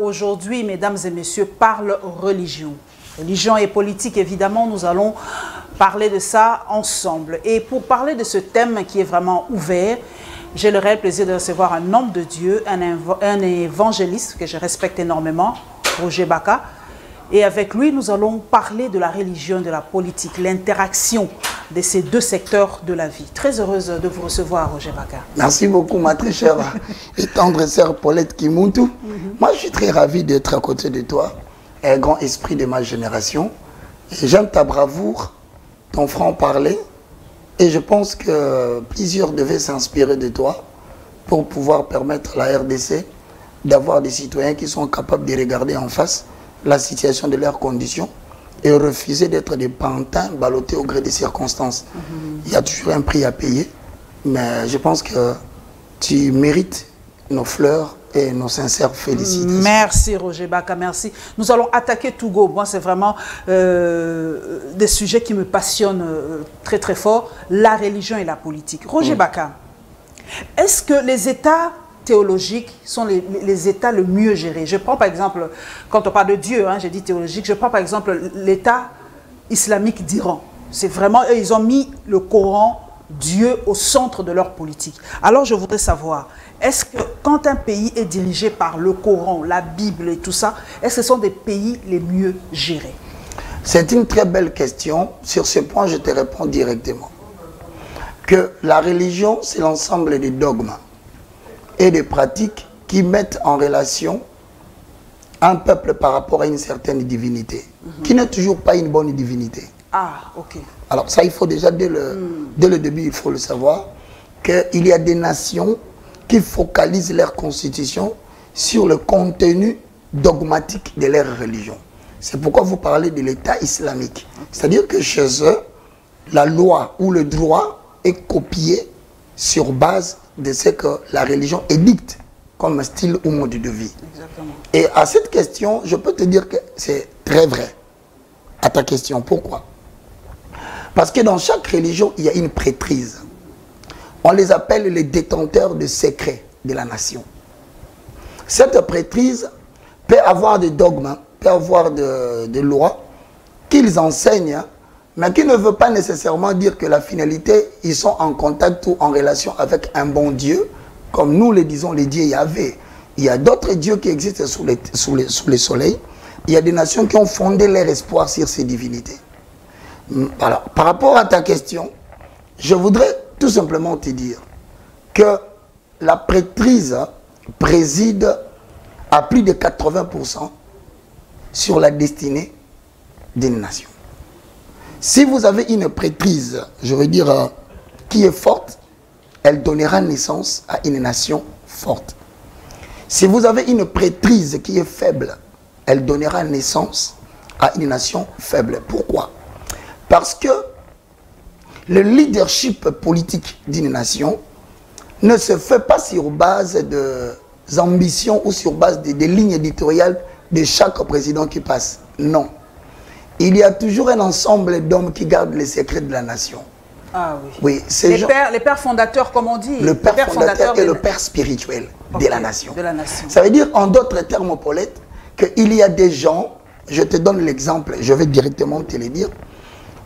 aujourd'hui, mesdames et messieurs, parle religion. Religion et politique, évidemment, nous allons parler de ça ensemble. Et pour parler de ce thème qui est vraiment ouvert, j'ai le réel plaisir de recevoir un homme de Dieu, un évangéliste que je respecte énormément, Roger Baka. Et avec lui, nous allons parler de la religion, de la politique, l'interaction de ces deux secteurs de la vie. Très heureuse de vous recevoir, Roger Baka. Merci beaucoup, ma très chère et tendre sœur Paulette Kimuntu. Moi, je suis très ravi d'être à côté de toi, un grand esprit de ma génération. J'aime ta bravoure, ton franc-parler. Et je pense que plusieurs devaient s'inspirer de toi pour pouvoir permettre à la RDC d'avoir des citoyens qui sont capables de regarder en face la situation de leurs conditions et refuser d'être des pantins ballottés au gré des circonstances. Il y a toujours un prix à payer, mais je pense que tu mérites nos fleurs et nos sincères félicitations. Merci Roger Baka, merci. Nous allons attaquer Togo. Moi, c'est vraiment des sujets qui me passionnent très très fort, la religion et la politique. Roger Baka, est-ce que les États théologiques sont les États le mieux gérés? Je prends par exemple, quand on parle de Dieu, hein, j'ai dit théologique, je prends par exemple l'État islamique d'Iran. C'est vraiment, eux, ils ont mis le Coran, Dieu, au centre de leur politique. Alors je voudrais savoir, est-ce que quand un pays est dirigé par le Coran, la Bible et tout ça, est-ce que ce sont des pays les mieux gérés? C'est une très belle question. Sur ce point, je te réponds directement. Que la religion, c'est l'ensemble des dogmes et des pratiques qui mettent en relation un peuple par rapport à une certaine divinité, qui n'est toujours pas une bonne divinité. Ah, ok. Alors ça, il faut déjà, dès le début, il faut le savoir, qu'il y a des nations qui focalisent leur constitution sur le contenu dogmatique de leur religion. C'est pourquoi vous parlez de l'État islamique. C'est-à-dire que chez eux, la loi ou le droit est copié sur base de ce que la religion édicte comme style ou mode de vie. Exactement. Et à cette question, je peux te dire que c'est très vrai. À ta question, pourquoi? Parce que dans chaque religion, il y a une prêtrise. On les appelle les détenteurs de secrets de la nation. Cette prêtrise peut avoir des dogmes, peut avoir des lois qu'ils enseignent, mais qui ne veut pas nécessairement dire que la finalité, ils sont en contact ou en relation avec un bon Dieu, comme nous le disons, les dieux Yahvé. Il y a d'autres dieux qui existent sous le soleil. Il y a des nations qui ont fondé leur espoir sur ces divinités. Alors, par rapport à ta question, je voudrais tout simplement te dire que la prêtrise préside à plus de 80% sur la destinée d'une nation. Si vous avez une prêtrise, je veux dire, qui est forte, elle donnera naissance à une nation forte. Si vous avez une prêtrise qui est faible, elle donnera naissance à une nation faible. Pourquoi? Parce que le leadership politique d'une nation ne se fait pas sur base des ambitions ou sur base des lignes éditoriales de chaque président qui passe. Non. Il y a toujours un ensemble d'hommes qui gardent les secrets de la nation. Ah oui. Oui, les pères fondateurs, comme on dit. Le père fondateur et le père spirituel de la nation. De la nation. Ça veut dire, en d'autres termes, Paulette, qu'il y a des gens, je te donne l'exemple, je vais directement te le dire.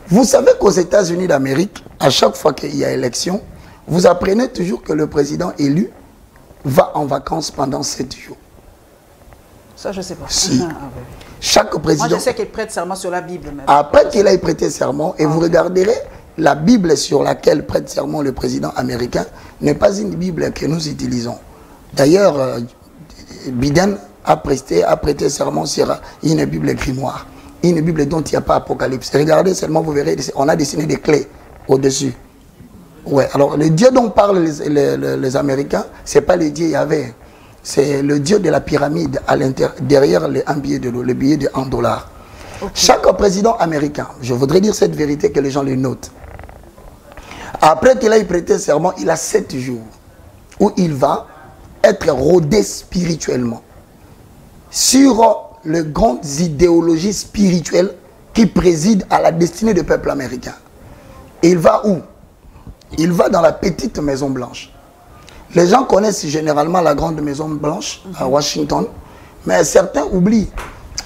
Vous savez qu'aux États-Unis d'Amérique, à chaque fois qu'il y a élection, vous apprenez toujours que le président élu va en vacances pendant 7 jours. Ça, je ne sais pas. Si. Ah, oui. Chaque président... Moi, je sais qu'il prête serment sur la Bible. Même. Après qu'il ait prêté serment, et vous regarderez, la Bible sur laquelle prête serment le président américain n'est pas une Bible que nous utilisons. D'ailleurs, Biden a prêté serment sur une Bible grimoire. Une Bible dont il n'y a pas Apocalypse. Regardez seulement, vous verrez, on a dessiné des clés au-dessus. Ouais, alors le Dieu dont parlent les Américains, ce n'est pas le Dieu Yahvé. C'est le Dieu de la pyramide derrière un billet de l'eau, le billet de $1. Okay. Chaque président américain, je voudrais dire cette vérité que les gens le notent. Après qu'il ait prêté serment, il a 7 jours où il va être rodé spirituellement sur les grandes idéologies spirituelles qui président à la destinée du peuple américain. Et il va où? Il va dans la petite Maison Blanche. Les gens connaissent généralement la grande Maison Blanche à Washington, Mais certains oublient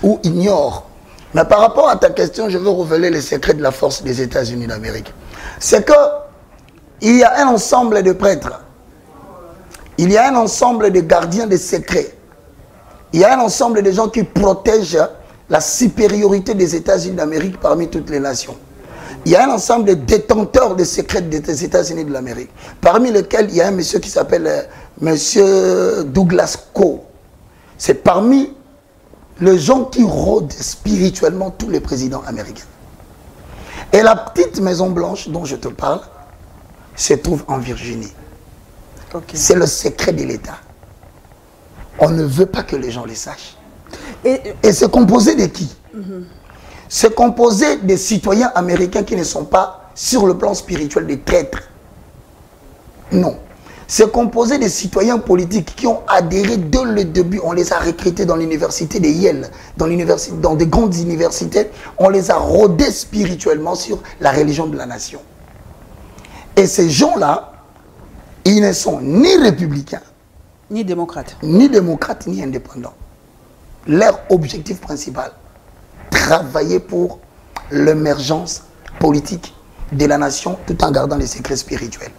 ou ignorent. Mais par rapport à ta question, je veux révéler les secrets de la force des États-Unis d'Amérique. C'est que il y a un ensemble de prêtres. Il y a un ensemble de gardiens des secrets. Il y a un ensemble de gens qui protègent la supériorité des États-Unis d'Amérique parmi toutes les nations. Il y a un ensemble de détenteurs des secrets des États-Unis de l'Amérique, parmi lesquels il y a un monsieur qui s'appelle monsieur Douglas Coe. C'est parmi les gens qui rôdent spirituellement tous les présidents américains. Et la petite Maison Blanche dont je te parle se trouve en Virginie. Okay. C'est le secret de l'État. On ne veut pas que les gens les sachent. Et c'est composé de qui? C'est composé des citoyens américains qui ne sont pas sur le plan spirituel des traîtres. Non. C'est composé des citoyens politiques qui ont adhéré dès le début. On les a recrutés dans l'université de Yale, dans des grandes universités. On les a rodés spirituellement sur la religion de la nation. Et ces gens-là, ils ne sont ni républicains, ni démocrates, ni indépendants. Leur objectif principal, travailler pour l'émergence politique de la nation tout en gardant les secrets spirituels.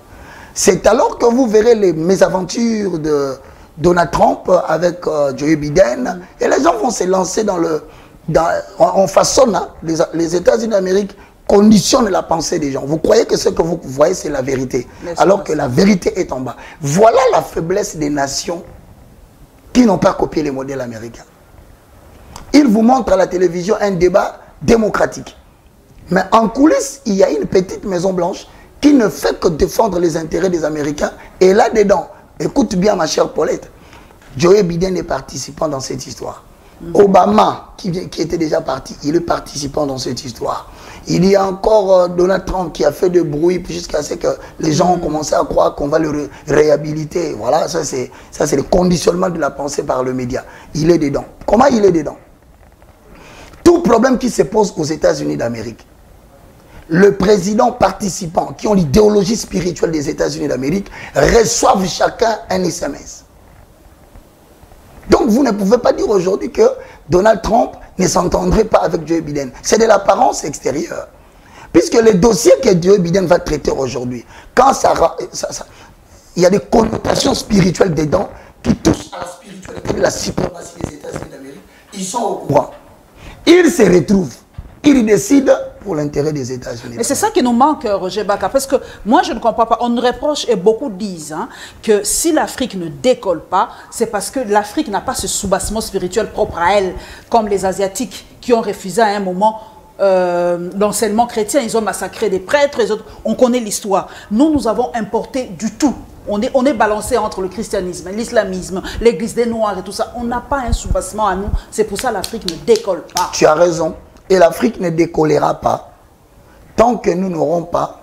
C'est alors que vous verrez les mésaventures de Donald Trump avec Joe Biden et les gens vont se lancer on façonne, hein, les États-Unis d'Amérique conditionnent la pensée des gens. Vous croyez que ce que vous voyez c'est la vérité, alors que la vérité est en bas. Voilà la faiblesse des nations qui n'ont pas copié les modèles américains. Ils vous montrent à la télévision un débat démocratique. Mais en coulisses, il y a une petite Maison Blanche qui ne fait que défendre les intérêts des Américains. Et là-dedans, écoute bien ma chère Paulette, Joe Biden est participant dans cette histoire. Obama, qui était déjà parti, il est participant dans cette histoire. Il y a encore Donald Trump qui a fait de bruit jusqu'à ce que les gens ont commencé à croire qu'on va le réhabiliter. Voilà, ça c'est le conditionnement de la pensée par le média. Il est dedans. Comment il est dedans? Tout problème qui se pose aux États-Unis d'Amérique, le président participant qui ont l'idéologie spirituelle des États-Unis d'Amérique reçoivent chacun un SMS. Donc vous ne pouvez pas dire aujourd'hui que Donald Trump ne s'entendrait pas avec Joe Biden. C'est de l'apparence extérieure. Puisque le dossier que Joe Biden va traiter aujourd'hui, quand il y a des connotations spirituelles dedans qui touchent à la spiritualité de la suprématie des États-Unis d'Amérique, ils sont au courant. Ils se retrouvent. Ils décident pour l'intérêt des États-Unis. Mais c'est ça qui nous manque, Roger Baka, parce que moi je ne comprends pas. On nous reproche, et beaucoup disent, hein, que si l'Afrique ne décolle pas, c'est parce que l'Afrique n'a pas ce soubassement spirituel propre à elle, comme les Asiatiques qui ont refusé à un moment l'enseignement chrétien. Ils ont massacré des prêtres, les autres. On connaît l'histoire. Nous avons importé du tout. On est balancé entre le christianisme, l'islamisme, l'église des Noirs et tout ça. On n'a pas un soubassement à nous. C'est pour ça que l'Afrique ne décolle pas. Tu as raison. Et l'Afrique ne décollera pas tant que nous n'aurons pas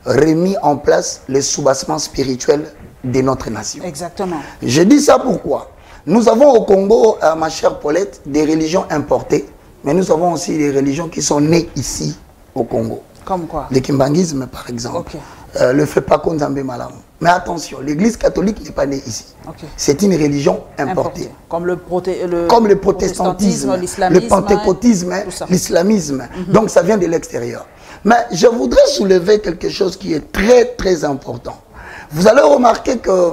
remis en place le soubassement spirituel de notre nation. Exactement. Je dis ça pourquoi? Nous avons au Congo, ma chère Paulette, des religions importées, mais nous avons aussi des religions qui sont nées ici au Congo. Comme quoi? Le kimbanguisme, par exemple. Okay. Le Fepako Nzambe Malamu. Mais attention, l'église catholique n'est pas née ici. Okay. C'est une religion importée. Comme le protestantisme, le pentecôtisme, l'islamisme. Donc ça vient de l'extérieur. Mais je voudrais soulever quelque chose qui est très très important. Vous allez remarquer que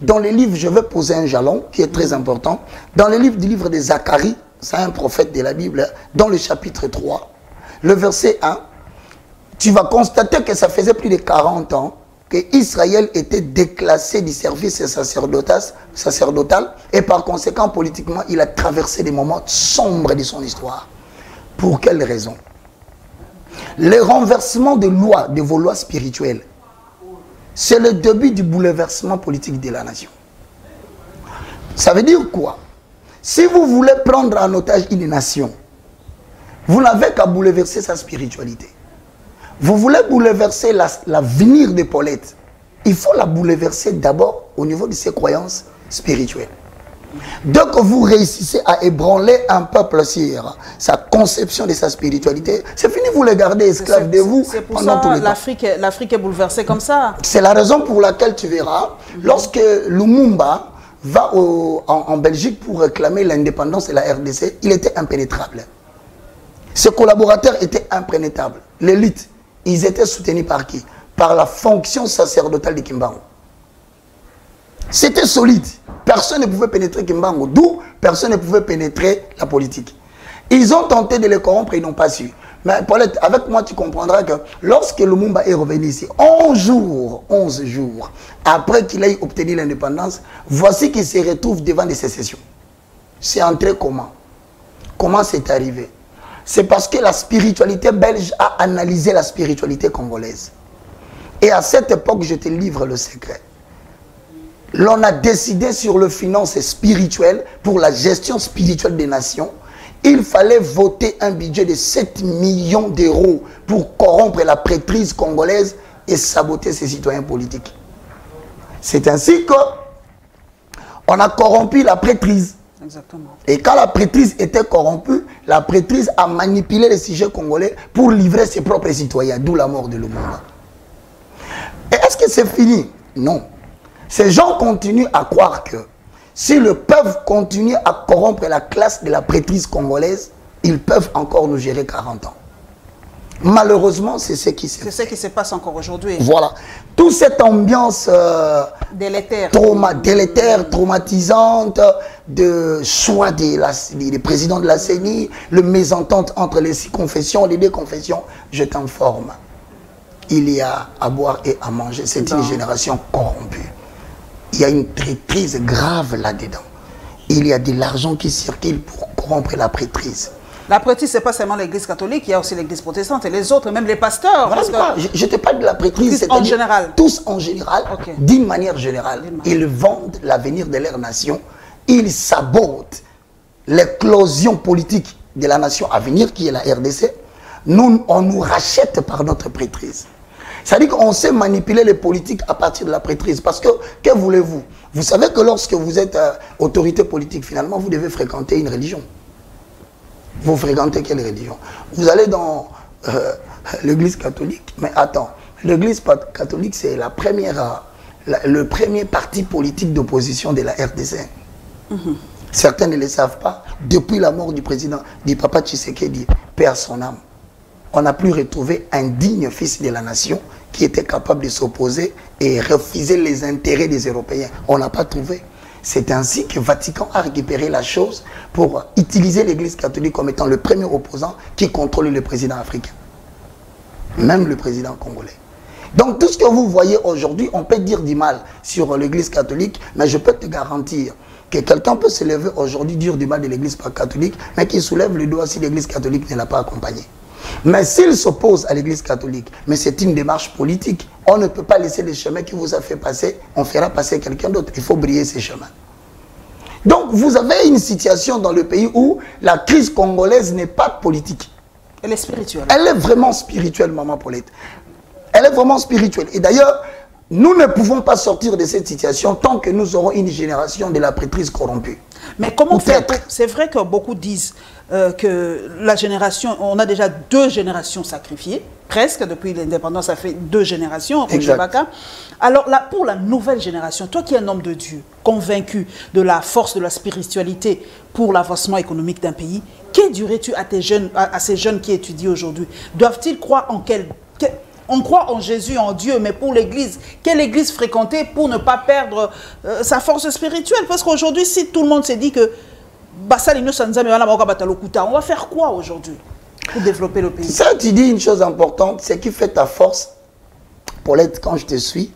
dans les livres, je vais poser un jalon qui est très important. Dans le livre de Zacharie, c'est un prophète de la Bible, dans le chapitre 3, le verset 1, tu vas constater que ça faisait plus de 40 ans qu'Israël était déclassé du service sacerdotal et par conséquent, politiquement, il a traversé des moments sombres de son histoire. Pour quelle raison? Le renversement de vos lois spirituelles, c'est le début du bouleversement politique de la nation. Ça veut dire quoi? Si vous voulez prendre en otage une nation, vous n'avez qu'à bouleverser sa spiritualité. Vous voulez bouleverser l'avenir de Paulette, il faut la bouleverser d'abord au niveau de ses croyances spirituelles. Dès que vous réussissez à ébranler un peuple sur sa conception de sa spiritualité, c'est fini, vous les gardez esclaves de vous pendant tout le temps. L'Afrique est bouleversée comme ça. C'est la raison pour laquelle tu verras, lorsque Lumumba va en Belgique pour réclamer l'indépendance de la RDC, il était impénétrable. Ses collaborateurs étaient impénétrables. L'élite, ils étaient soutenus par qui? Par la fonction sacerdotale de Kimbangu. C'était solide. Personne ne pouvait pénétrer Kimbangu. D'où personne ne pouvait pénétrer la politique. Ils ont tenté de les corrompre et ils n'ont pas su. Mais Paulette, avec moi, tu comprendras que lorsque Lumumba est revenu ici, 11 jours après qu'il ait obtenu l'indépendance, voici qu'il se retrouve devant des sécessions. C'est entré comment? Comment c'est arrivé? C'est parce que la spiritualité belge a analysé la spiritualité congolaise. Et à cette époque, je te livre le secret. L'on a décidé sur le finance spirituel pour la gestion spirituelle des nations. Il fallait voter un budget de 7 millions d'euros pour corrompre la prêtrise congolaise et saboter ses citoyens politiques. C'est ainsi qu'on a corrompu la prêtrise. Exactement. Et quand la prêtrise était corrompue, la prêtrise a manipulé les sujets congolais pour livrer ses propres citoyens, d'où la mort de Lumumba. Et est-ce que c'est fini? Non. Ces gens continuent à croire que s'ils peuvent continuer à corrompre la classe de la prêtrise congolaise, ils peuvent encore nous gérer 40 ans. Malheureusement, c'est ce qui se passe. C'est ce qui se passe encore aujourd'hui. Voilà. Toute cette ambiance délétère, traumatisante, de choix des présidents de la CENI, le mésentente entre les 6 confessions, les 2 confessions, je t'informe. Il y a à boire et à manger. C'est une génération corrompue. Il y a une prêtrise grave là-dedans. Il y a de l'argent qui circule pour corrompre la prêtrise. La prêtrise, ce n'est pas seulement l'église catholique, il y a aussi l'église protestante et les autres, même les pasteurs. Voilà, je te parle de la prêtrise. En général. Tous en général, okay. D'une manière générale. Ils vendent l'avenir de leur nation. Ils sabotent l'éclosion politique de la nation à venir, qui est la RDC. Nous, on nous rachète par notre prêtrise. C'est-à-dire qu'on sait manipuler les politiques à partir de la prêtrise. Parce que voulez-vous? Vous savez que lorsque vous êtes autorité politique, finalement, vous devez fréquenter une religion. Vous fréquentez quelle religion? Vous allez dans l'église catholique. Mais attends, l'église catholique, c'est le premier parti politique d'opposition de la RDC. Certains ne le savent pas. Depuis la mort du président, du papa Tshisekedi, perd son âme. On n'a plus retrouvé un digne fils de la nation qui était capable de s'opposer et refuser les intérêts des Européens. On n'a pas trouvé. C'est ainsi que Vatican a récupéré la chose pour utiliser l'église catholique comme étant le premier opposant qui contrôle le président africain. Même le président congolais. Donc tout ce que vous voyez aujourd'hui, on peut dire du mal sur l'église catholique, mais je peux te garantir que quelqu'un peut se lever aujourd'hui, dire du mal de l'église catholique, mais qui soulève le doigt si l'église catholique ne l'a pas accompagné. Mais s'il s'oppose à l'église catholique, mais c'est une démarche politique, on ne peut pas laisser les chemins qui vous a fait passer, on fera passer quelqu'un d'autre. Il faut briller ces chemins. Donc vous avez une situation dans le pays où la crise congolaise n'est pas politique. Elle est spirituelle. Elle est vraiment spirituelle, maman Paulette. Elle est vraiment spirituelle. Et d'ailleurs, nous ne pouvons pas sortir de cette situation tant que nous aurons une génération de la prêtrise corrompue. Mais comment faire? C'est vrai que beaucoup disent que la génération, on a déjà 2 générations sacrifiées, presque, depuis l'indépendance, ça fait 2 générations, Roger Baka. Alors là, pour la nouvelle génération, toi qui es un homme de Dieu, convaincu de la force de la spiritualité pour l'avancement économique d'un pays, que dirais-tu à ces jeunes qui étudient aujourd'hui? Doivent-ils croire en on croit en Jésus, en Dieu, mais pour l'église, quelle église fréquenter pour ne pas perdre sa force spirituelle? Parce qu'aujourd'hui, si tout le monde s'est dit que on va faire quoi aujourd'hui pour développer le pays? Ça, tu dis une chose importante, c'est qui fait ta force, Paulette, quand je te suis,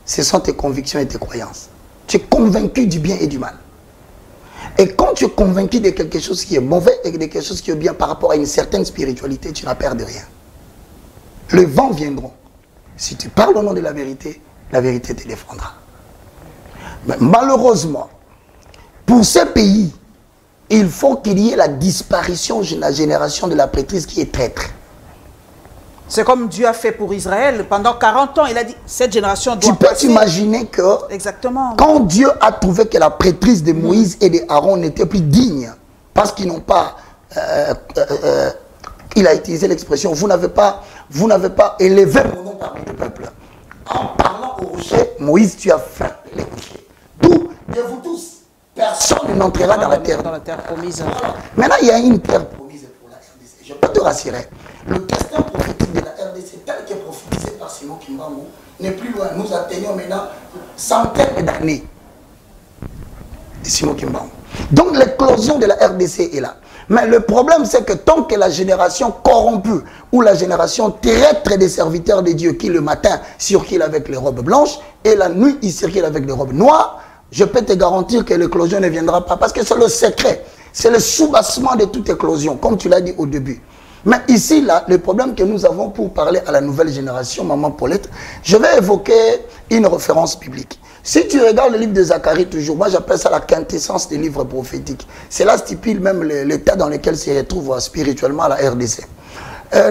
ce sont tes convictions et tes croyances. Tu es convaincu du bien et du mal. Et quand tu es convaincu de quelque chose qui est mauvais et de quelque chose qui est bien par rapport à une certaine spiritualité, tu n'as peur de rien. Les vents viendront. Si tu parles au nom de la vérité te défendra. Mais malheureusement, pour ces pays, il faut qu'il y ait la disparition de la génération de la prêtrise qui est traître. C'est comme Dieu a fait pour Israël. Pendant 40 ans, il a dit, cette génération doit passer. Tu peux t'imaginer que exactement. Quand Dieu a trouvé que la prêtrise de Moïse et d'Aaron n'était plus digne, parce qu'ils n'ont pas... il a utilisé l'expression, vous n'avez pas élevé mon nom parmi le peuple. En parlant au rocher, Moïse, tu as frappé les rochers. D'où de vous tous, personne n'entrera dans la terre promise. Voilà. Maintenant, il y a une terre promise pour la RDC. Je peux te rassurer. Le destin prophétique de la RDC, tel que prophétisé par Simon Kimbangu, n'est plus loin. Nous atteignons maintenant centaines d'années de Simon Kimbangu. Donc l'éclosion de la RDC est là. Mais le problème, c'est que tant que la génération corrompue ou la génération terrestre des serviteurs de Dieu qui le matin circule avec les robes blanches et la nuit il circule avec les robes noires, je peux te garantir que l'éclosion ne viendra pas. Parce que c'est le secret, c'est le soubassement de toute éclosion, comme tu l'as dit au début. Mais ici, là, le problème que nous avons pour parler à la nouvelle génération, Maman Paulette, je vais évoquer une référence biblique. Si tu regardes le livre de Zacharie toujours, moi j'appelle ça la quintessence des livres prophétiques. Cela stipule même l'état dans lequel se retrouve spirituellement la RDC.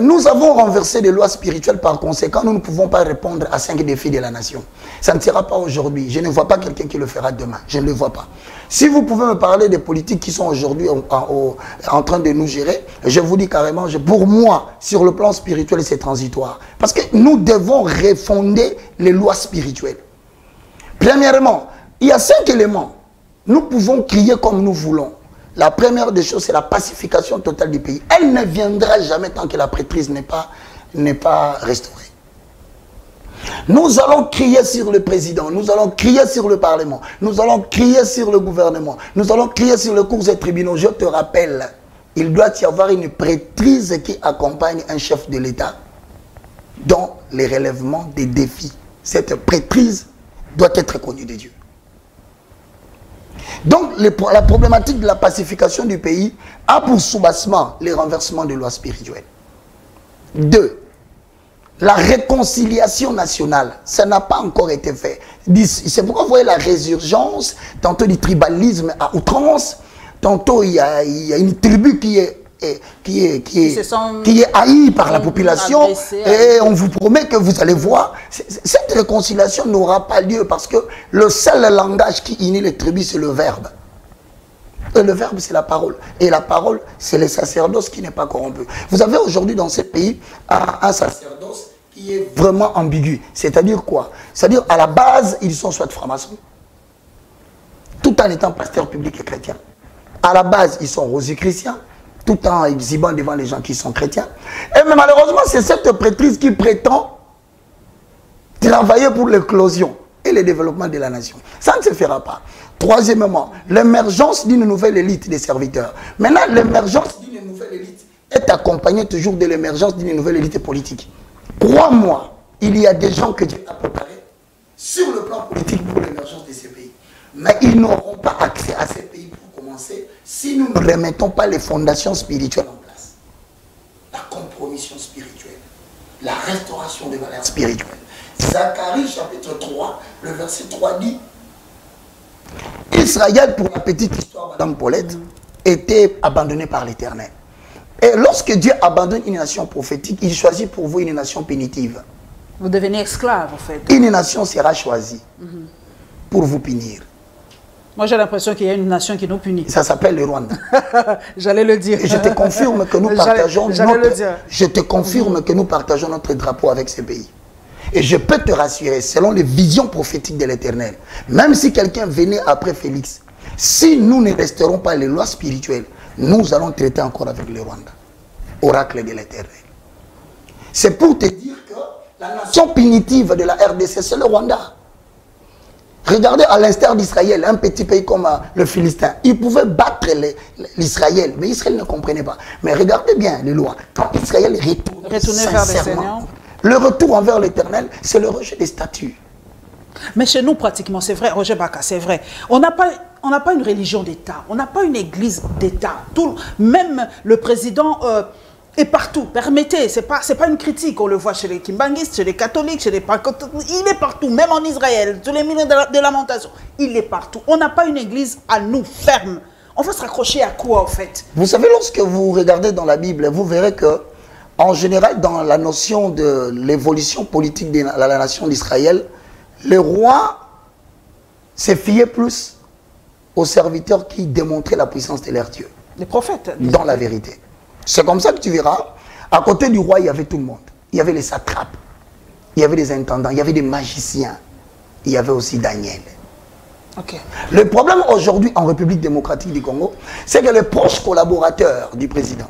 Nous avons renversé des lois spirituelles, par conséquent, nous ne pouvons pas répondre à 5 défis de la nation. Ça ne sera pas aujourd'hui. Je ne vois pas quelqu'un qui le fera demain. Je ne le vois pas. Si vous pouvez me parler des politiques qui sont aujourd'hui en train de nous gérer, je vous dis carrément, pour moi, sur le plan spirituel, c'est transitoire. Parce que nous devons refonder les lois spirituelles. Premièrement, il y a 5 éléments. Nous pouvons crier comme nous voulons. La première des choses, c'est la pacification totale du pays. Elle ne viendra jamais tant que la prêtrise n'est pas restaurée. Nous allons crier sur le président, nous allons crier sur le Parlement, nous allons crier sur le gouvernement, nous allons crier sur les cours et tribunaux. Je te rappelle, il doit y avoir une prêtrise qui accompagne un chef de l'État dans les relèvements des défis. Cette prêtrise doit être connue de Dieu. Donc, la problématique de la pacification du pays a pour soubassement les renversements de lois spirituelles. 2. La réconciliation nationale, ça n'a pas encore été fait. C'est pourquoi vous voyez la résurgence, tantôt du tribalisme à outrance, tantôt il y a une tribu qui est haïe par la population et on vous promet que vous allez voir. Cette réconciliation n'aura pas lieu parce que le seul langage qui unit les tribus, c'est le verbe. Et le verbe, c'est la parole. Et la parole, c'est le sacerdoce qui n'est pas corrompu. Vous avez aujourd'hui dans ce pays un sacerdoce qui est vraiment ambigu. C'est-à-dire quoi? C'est-à-dire à la base, ils sont soit francs-maçons, tout en étant pasteurs publics et chrétiens. À la base, ils sont rosicruciens, tout en exhibant devant les gens qui sont chrétiens. Et mais malheureusement, c'est cette prêtrise qui prétend travailler pour l'éclosion et le développement de la nation. Ça ne se fera pas. Troisièmement, l'émergence d'une nouvelle élite des serviteurs. Maintenant, l'émergence d'une nouvelle élite est accompagnée toujours de l'émergence d'une nouvelle élite politique. Crois-moi, il y a des gens que Dieu a préparés sur le plan politique pour l'émergence de ces pays. Mais ils n'auront pas accès à ces pays pour commencer si nous ne remettons pas les fondations spirituelles en place. La compromission spirituelle, la restauration des valeurs spirituelles. Zacharie chapitre 3, le verset 3 dit: Israël, pour la petite histoire, Madame Paulette, était abandonné par l'Éternel. Et lorsque Dieu abandonne une nation prophétique, il choisit pour vous une nation pénitive. Vous devenez esclave, en fait. Une nation sera choisie pour vous punir. Moi, j'ai l'impression qu'il y a une nation qui nous punit. Ça s'appelle le Rwanda. J'allais le dire. Et je te confirme que nous partageons notre... nous partageons notre drapeau avec ce pays. Et je peux te rassurer, selon les visions prophétiques de l'Éternel, même si quelqu'un venait après Félix, si nous ne resterons pas les lois spirituelles, nous allons traiter encore avec le Rwanda. Oracle de l'Éternel. C'est pour te dire que la nation punitive de la RDC, c'est le Rwanda. Regardez à l'instar d'Israël, un petit pays comme le Philistin. Il pouvait battre l'Israël, mais Israël ne comprenait pas. Mais regardez bien les lois. Quand Israël retourne vers le Seigneur, le retour envers l'Éternel, c'est le rejet des statuts. Mais chez nous, pratiquement, c'est vrai, Roger Baka, c'est vrai. On n'a pas une religion d'État, on n'a pas une église d'État. Même le président est partout. Permettez, c'est pas une critique. On le voit chez les kimbanguistes, chez les catholiques, chez les il est partout, même en Israël, tous les milliers de lamentations. Il est partout. On n'a pas une église à nous, ferme. On va se raccrocher à quoi, en fait? Vous savez, lorsque vous regardez dans la Bible, vous verrez que en général, dans la notion de l'évolution politique de la nation d'Israël, les rois se fiaient plus aux serviteurs qui démontraient la puissance de leur Dieu. Les prophètes. Dans la vérité. C'est comme ça que tu verras, à côté du roi, il y avait tout le monde. Il y avait les satrapes, il y avait des intendants, il y avait des magiciens, il y avait aussi Daniel. Okay. Le problème aujourd'hui en République démocratique du Congo, c'est que les proches collaborateurs du président,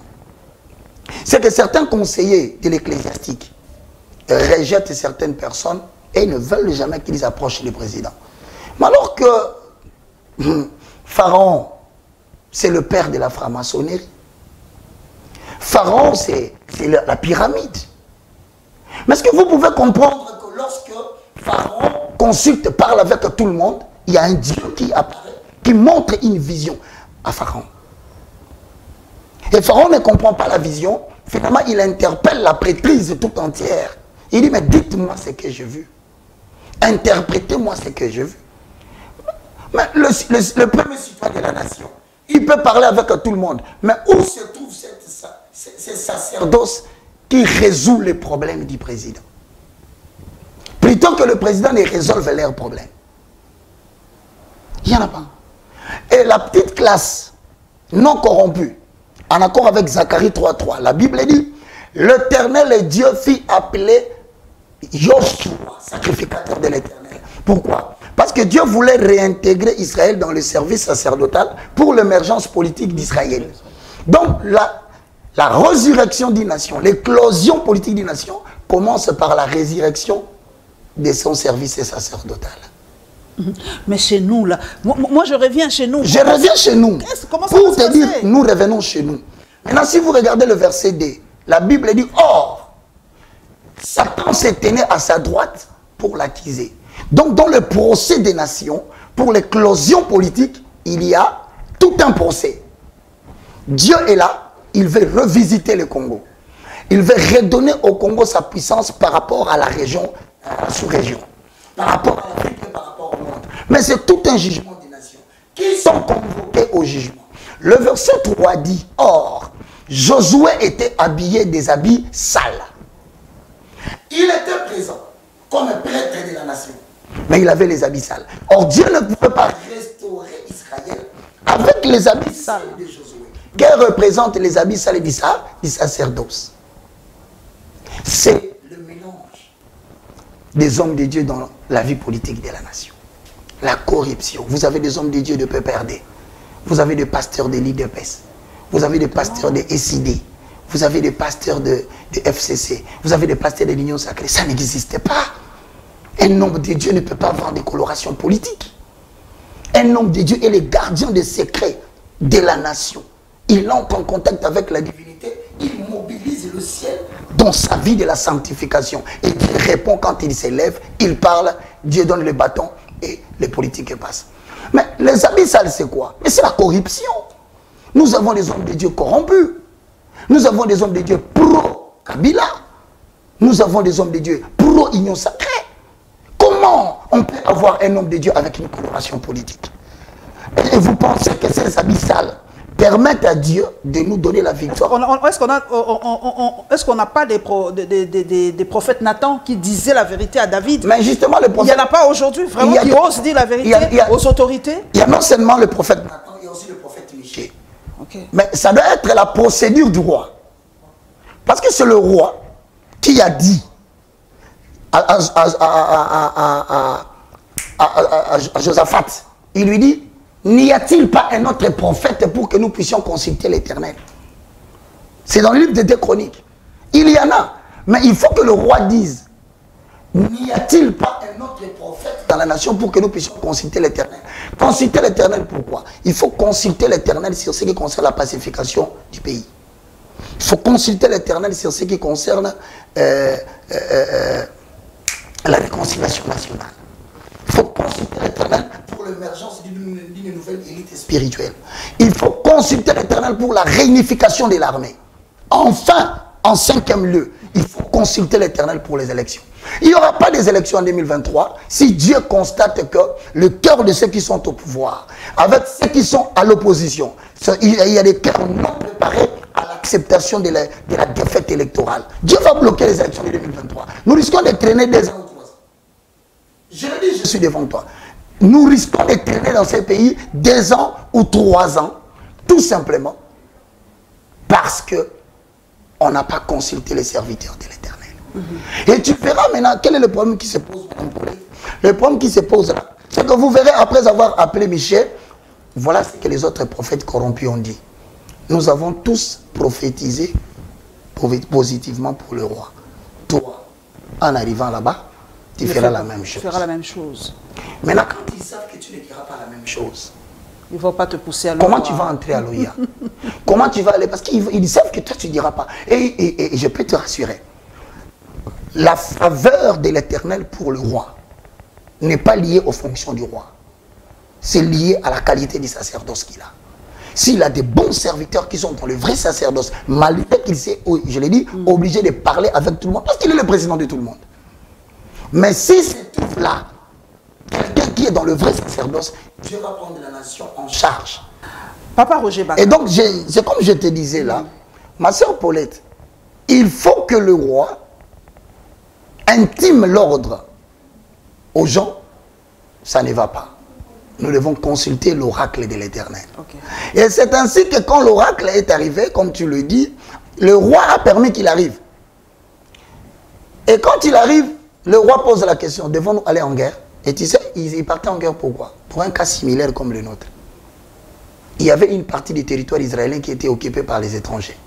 c'est que certains conseillers de l'ecclésiastique rejettent certaines personnes et ne veulent jamais qu'ils approchent le président. Mais alors que Pharaon, c'est le père de la franc-maçonnerie. Pharaon, c'est la pyramide. Mais est-ce que vous pouvez comprendre que lorsque Pharaon consulte, parle avec tout le monde, il y a un Dieu qui apparaît, qui montre une vision à Pharaon. Et Pharaon ne comprend pas la vision. Finalement, il interpelle la prêtrise tout entière. Il dit, mais dites-moi ce que j'ai vu. Interprétez-moi ce que j'ai vu. Mais le premier citoyen de la nation, il peut parler avec tout le monde. Mais où se trouve ce sacerdoce qui résout les problèmes du président? Plutôt que le président ne résolve leurs problèmes. Il n'y en a pas. Et la petite classe non corrompue, en accord avec Zacharie 3.3, la Bible dit, l'Éternel Dieu fit appeler Joshua, sacrificateur de l'Éternel. Pourquoi? Parce que Dieu voulait réintégrer Israël dans le service sacerdotal pour l'émergence politique d'Israël. Donc la résurrection d'une nation, l'éclosion politique d'une nation commence par la résurrection de son service sacerdotal. Mais chez nous, là, moi je reviens chez nous. Je reviens chez nous. Comment ça pour te dire, nous revenons chez nous. Maintenant, si vous regardez le verset D, la Bible dit, or, Satan s'est tenu à sa droite pour l'accuser. Donc, dans le procès des nations, pour l'éclosion politique, il y a tout un procès. Dieu est là, il veut revisiter le Congo. Il veut redonner au Congo sa puissance par rapport à la région, à la sous-région, par rapport à l'Afrique et par rapport au monde. Mais c'est tout un jugement des nations qui sont convoqués au jugement. Le verset 3 dit, or, Josué était habillé des habits sales. Il était présent comme un prêtre de la nation, mais il avait les habits sales. Or, Dieu ne pouvait pas restaurer Israël avec les habits sales de Josué. Qu'elle représente les habits sales du sacerdoce. C'est le mélange des hommes de Dieu dans la vie politique de la nation. La corruption. Vous avez des hommes de Dieu de PPRD. Vous avez des pasteurs de l'IDPS. Vous avez des pasteurs de SID. Vous avez des pasteurs de FCC. Vous avez des pasteurs de l'Union Sacrée. Ça n'existait pas. Un homme de Dieu ne peut pas avoir des colorations politiques. Un homme de Dieu est le gardien des secrets de la nation. Il entre en contact avec la divinité. Il mobilise le ciel dans sa vie de la sanctification. Et il répond quand il s'élève. Il parle. Dieu donne le bâton et les politiques passent. Mais les habits sales, c'est quoi? Mais c'est la corruption. Nous avons des hommes de Dieu corrompus. Nous avons des hommes de Dieu pro-Kabila. Nous avons des hommes de Dieu pro-Union Sacrée. Comment on peut avoir un homme de Dieu avec une coloration politique? Et vous pensez que ces habits sales permettent à Dieu de nous donner la victoire? Est-ce qu'on n'a pas des prophètes Nathan qui disaient la vérité à David? Mais justement, le prophète... Il n'y en a pas aujourd'hui vraiment qui osent dire la vérité aux autorités? Il y a non seulement le prophète Nathan, il y a aussi le prophète Michée. Okay. Mais ça doit être la procédure du roi. Parce que c'est le roi qui a dit à Josaphat, il lui dit, n'y a-t-il pas un autre prophète pour que nous puissions consulter l'Éternel? C'est dans le livre des 2 Chroniques. Il y en a. Mais il faut que le roi dise, n'y a-t-il pas un autre prophète dans la nation pour que nous puissions consulter l'Éternel? Consulter l'Éternel, pourquoi? Il faut consulter l'Éternel sur ce qui concerne la pacification du pays. Il faut consulter l'Éternel sur ce qui concerne la réconciliation nationale. Il faut consulter l'Éternel pour l'émergence d'une nouvelle élite spirituelle. Il faut consulter l'Éternel pour la réunification de l'armée. Enfin, en 5e lieu, il faut consulter l'Éternel pour les élections. Il n'y aura pas des élections en 2023 si Dieu constate que le cœur de ceux qui sont au pouvoir, avec ceux qui sont à l'opposition, il y a des cœurs non préparés à l'acceptation de la défaite électorale. Dieu va bloquer les élections de 2023. Nous risquons de traîner 2 ans ou 3 ans. Je le dis, je suis devant toi. Nous risquons de traîner dans ces pays 2 ans ou 3 ans, tout simplement parce que on n'a pas consulté les serviteurs de l'Éternel. Et tu verras maintenant quel est le problème qui se pose. Le problème qui se pose là, c'est que vous verrez, après avoir appelé Michel, voilà ce que les autres prophètes corrompus ont dit. Nous avons tous prophétisé positivement pour le roi. Toi, en arrivant là-bas, tu feras la même chose. Tu feras la même chose. Maintenant, quand ils savent que tu ne diras pas la même chose, ils ne vont pas te pousser à l'OIA. Comment tu vas entrer à l'OIA? Comment tu vas aller? Parce qu'ils savent que toi, tu ne diras pas. Et je peux te rassurer, la faveur de l'Éternel pour le roi n'est pas liée aux fonctions du roi. C'est lié à la qualité du sacerdoce qu'il a. S'il a des bons serviteurs qui sont dans le vrai sacerdoce, malgré qu'il s'est, je l'ai dit, obligé de parler avec tout le monde, parce qu'il est le président de tout le monde. Mais si c'est tout là, quelqu'un qui est dans le vrai sacerdoce, Dieu va prendre la nation en charge. Papa Roger Baka. Et donc, c'est comme je te disais là, ma soeur Paulette, il faut que le roi intime l'ordre aux gens, ça ne va pas. Nous devons consulter l'oracle de l'Éternel. Okay. Et c'est ainsi que quand l'oracle est arrivé, comme tu le dis, le roi a permis qu'il arrive. Et quand il arrive, le roi pose la question, devons-nous aller en guerre? Et tu sais, il partait en guerre pourquoi? Pour un cas similaire comme le nôtre. Il y avait une partie du territoire israélien qui était occupée par les étrangers.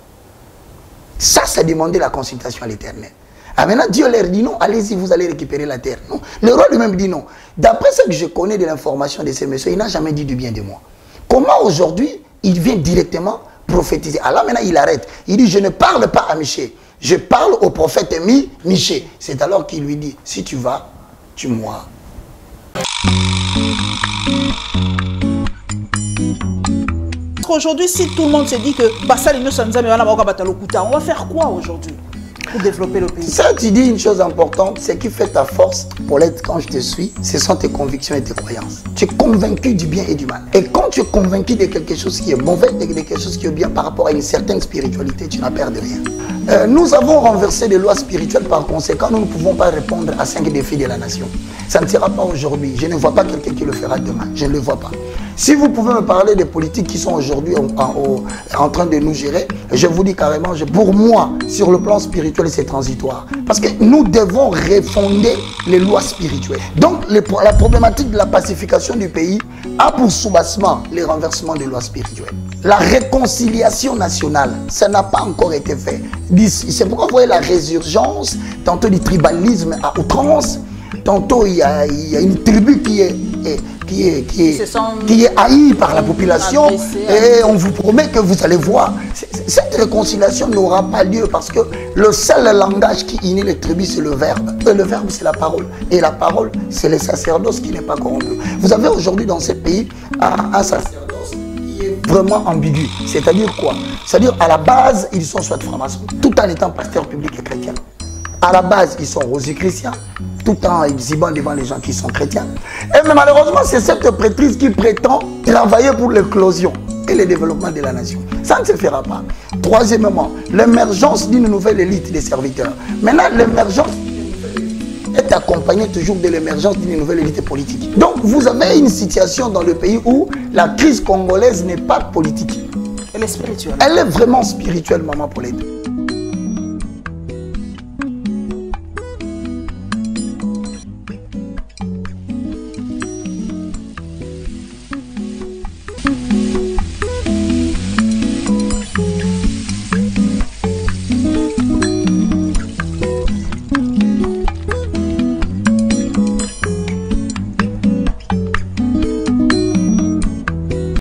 Ça demandait la consultation à l'Éternel. Ah, maintenant, Dieu leur dit non, allez-y, vous allez récupérer la terre. Non. Le roi lui-même dit non. D'après ce que je connais de l'information de ces messieurs, il n'a jamais dit du bien de moi. Comment aujourd'hui, il vient directement prophétiser? Alors maintenant, il arrête. Il dit, je ne parle pas à Michée. Je parle au prophète Michée. C'est alors qu'il lui dit, si tu vas, tu mourras. Aujourd'hui, si tout le monde se dit que on va faire quoi aujourd'hui pour développer le pays? Ça, tu dis une chose importante, c'est qui fait ta force, Paulette, quand je te suis, ce sont tes convictions et tes croyances. Tu es convaincu du bien et du mal. Et quand tu es convaincu de quelque chose qui est mauvais, de quelque chose qui est bien par rapport à une certaine spiritualité, tu n'as peur de rien. Nous avons renversé les lois spirituelles, par conséquent, nous ne pouvons pas répondre à 5 défis de la nation. Ça ne sera pas aujourd'hui. Je ne vois pas quelqu'un qui le fera demain. Je ne le vois pas. Si vous pouvez me parler des politiques qui sont aujourd'hui en train de nous gérer, je vous dis carrément, pour moi, sur le plan spirituel, c'est transitoire. Parce que nous devons refonder les lois spirituelles. Donc, la problématique de la pacification du pays a pour soubassement les renversements des lois spirituelles. La réconciliation nationale, ça n'a pas encore été fait. C'est pourquoi vous voyez la résurgence, tantôt du tribalisme à outrance, tantôt il y a une tribu qui est haïe par la population et on vous promet que vous allez voir. Cette réconciliation n'aura pas lieu parce que le seul langage qui unit les tribus, c'est le verbe. Et le verbe, c'est la parole. Et la parole, c'est le sacerdoce qui n'est pas corrompu. Vous avez aujourd'hui dans ce pays un sacerdoce qui est vraiment ambigu. C'est-à-dire quoi? C'est-à-dire à la base, ils sont soit francs-maçons, tout en étant pasteurs publics et chrétiens. À la base, ils sont rosicruciens, tout en exhibant devant les gens qui sont chrétiens. Et mais malheureusement, c'est cette prêtrise qui prétend travailler pour l'éclosion et le développement de la nation. Ça ne se fera pas. Troisièmement, l'émergence d'une nouvelle élite des serviteurs. Maintenant, l'émergence est accompagnée toujours de l'émergence d'une nouvelle élite politique. Donc, vous avez une situation dans le pays où la crise congolaise n'est pas politique. Elle est spirituelle. Elle est vraiment spirituelle, maman Paulette.